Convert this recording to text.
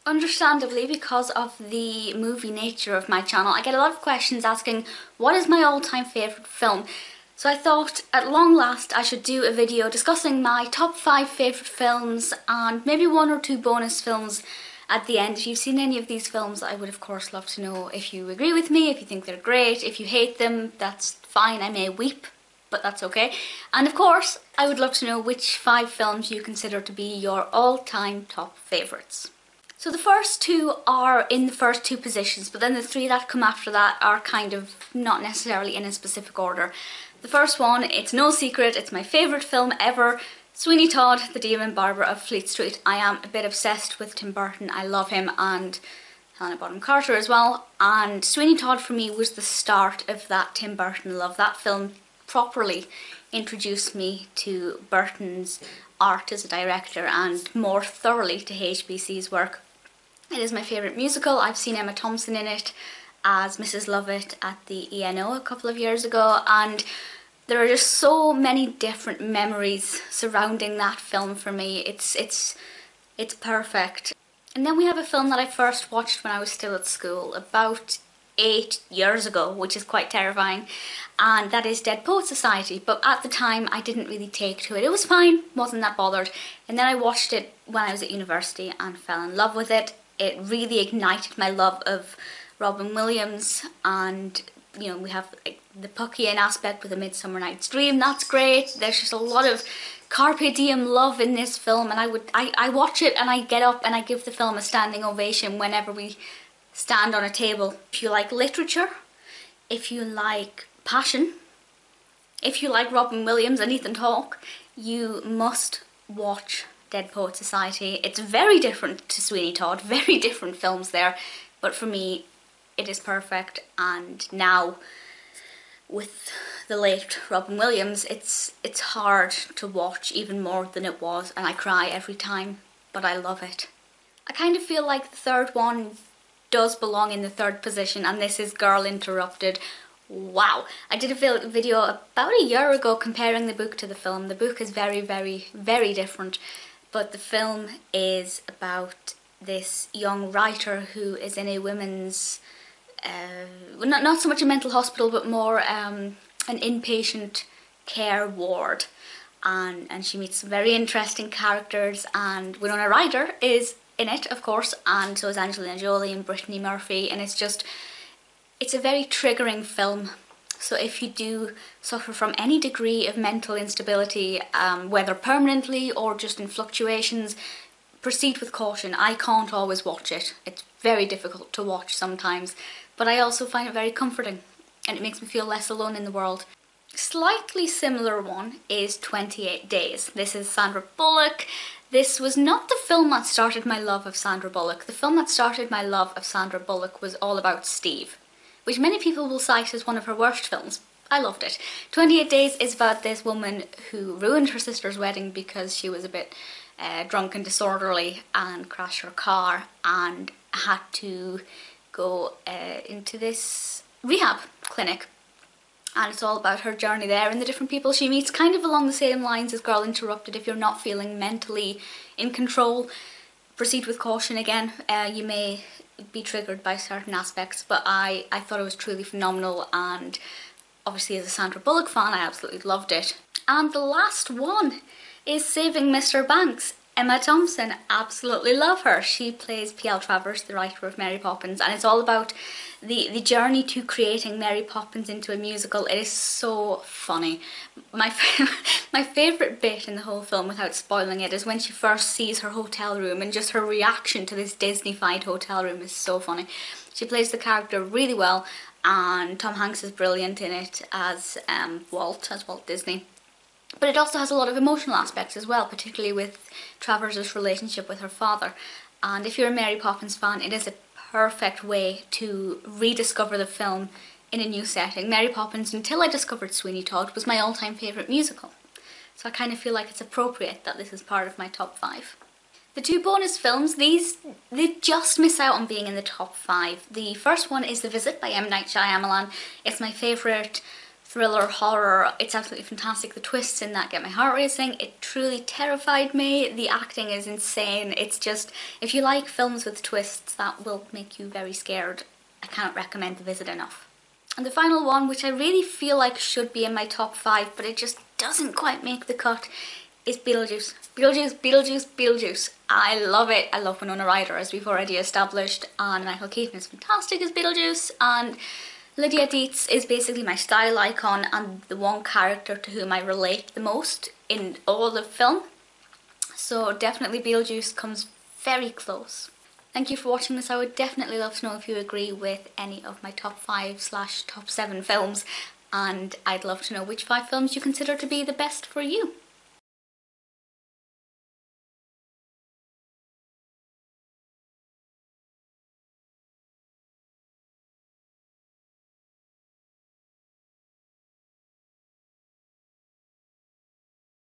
Understandably, because of the movie nature of my channel, I get a lot of questions asking what is my all-time favourite film. So I thought at long last I should do a video discussing my top 5 favourite films and maybe 1 or 2 bonus films at the end. If you've seen any of these films, I would of course love to know if you agree with me, if you think they're great. If you hate them, that's fine, I may weep, but that's okay. And of course, I would love to know which 5 films you consider to be your all-time top favourites. So the first 2 are in the first 2 positions, but then the 3 that come after that are kind of not necessarily in a specific order. The first one, it's no secret, it's my favourite film ever, Sweeney Todd, the Demon Barber of Fleet Street. I am a bit obsessed with Tim Burton, I love him, and Helena Bonham Carter as well, and Sweeney Todd for me was the start of that Tim Burton love. That film properly introduced me to Burton's art as a director and more thoroughly to HBC's work. It is my favourite musical. I've seen Emma Thompson in it as Mrs. Lovett at the ENO a couple of years ago, and there are just so many different memories surrounding that film for me. It's perfect. And then we have a film that I first watched when I was still at school, about 8 years ago, which is quite terrifying, and that is Dead Poets Society. But at the time I didn't really take to it. It was fine, wasn't that bothered. And then I watched it when I was at university and fell in love with it. It really ignited my love of Robin Williams, and you know, we have like the Puckian aspect with A Midsummer Night's Dream. That's great. There's just a lot of carpe diem love in this film, and I watch it and I get up and I give the film a standing ovation whenever we stand on a table. If you like literature, if you like passion, if you like Robin Williams and Ethan Hawke, you must watch Dead Poets Society. It's very different to Sweeney Todd, very different films there, but for me it is perfect. And now with the late Robin Williams, it's hard to watch even more than it was, and I cry every time, but I love it. I kind of feel like the third one does belong in the third position, and this is Girl Interrupted. Wow, I did a video about a year ago comparing the book to the film. The book is very, very, very different, but the film is about this young writer who is in a women's not so much a mental hospital, but more an inpatient care ward, and she meets some very interesting characters, and Winona Ryder is in it, of course, and so is Angelina Jolie and Brittany Murphy, and it's a very triggering film. So if you do suffer from any degree of mental instability, whether permanently or just in fluctuations, proceed with caution. I can't always watch it. It's very difficult to watch sometimes, but I also find it very comforting, and it makes me feel less alone in the world. Slightly similar one is 28 Days. This is Sandra Bullock. This was not the film that started my love of Sandra Bullock. The film that started my love of Sandra Bullock was All About Steve, which many people will cite as one of her worst films. I loved it. 28 Days is about this woman who ruined her sister's wedding because she was a bit drunk and disorderly and crashed her car and had to go into this rehab clinic. And it's all about her journey there and the different people she meets, kind of along the same lines as Girl Interrupted. If you're not feeling mentally in control, proceed with caution again. You may be triggered by certain aspects, but I thought it was truly phenomenal, and obviously as a Sandra Bullock fan I absolutely loved it. And the last one is Saving Mr. Banks. Emma Thompson, absolutely love her. She plays P.L. Travers, the writer of Mary Poppins, and it's all about the journey to creating Mary Poppins into a musical. It is so funny. My favourite bit in the whole film, without spoiling it, is when she first sees her hotel room, and just her reaction to this Disney-fied hotel room is so funny. She plays the character really well, and Tom Hanks is brilliant in it as Walt Disney. But it also has a lot of emotional aspects as well, particularly with Travers' relationship with her father. And if you're a Mary Poppins fan, it is a perfect way to rediscover the film in a new setting. Mary Poppins, until I discovered Sweeney Todd, was my all-time favourite musical. So I kind of feel like it's appropriate that this is part of my top 5. The 2 bonus films, they just miss out on being in the top 5. The first one is The Visit by M. Night Shyamalan. It's my favourite thriller, horror. It's absolutely fantastic. The twists in that get my heart racing. It truly terrified me. The acting is insane. It's just, if you like films with twists that will make you very scared, I cannot recommend The Visit enough. And the final one, which I really feel like should be in my top 5, but it just doesn't quite make the cut, is Beetlejuice. Beetlejuice, Beetlejuice, Beetlejuice. I love it. I love Winona Ryder, as we've already established, and Michael Keaton is fantastic as Beetlejuice, and Lydia Deetz is basically my style icon and the one character to whom I relate the most in all the film. So definitely Beetlejuice comes very close. Thank you for watching this. I would definitely love to know if you agree with any of my top 5/top 7 films, and I'd love to know which 5 films you consider to be the best for you.